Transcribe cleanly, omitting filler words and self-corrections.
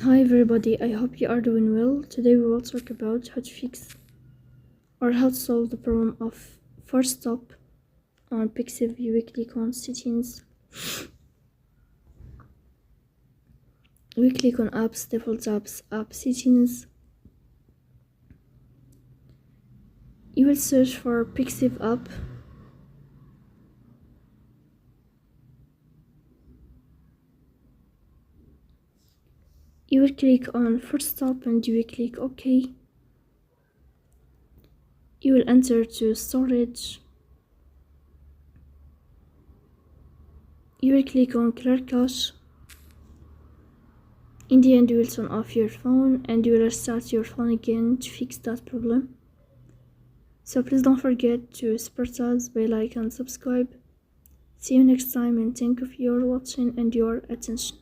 Hi everybody, I hope you are doing well. Today we will talk about how to fix or how to solve the problem of Forcestop on Pixiv. You will click on settings, we click on apps, default apps, app settings. You will search for Pixiv app. You will click on Forcestop and you will click OK. You will enter to storage. You will click on clear cache. In the end, you will turn off your phone and you will restart your phone again to fix that problem. So please don't forget to support us by like and subscribe. See you next time and thank you for your watching and your attention.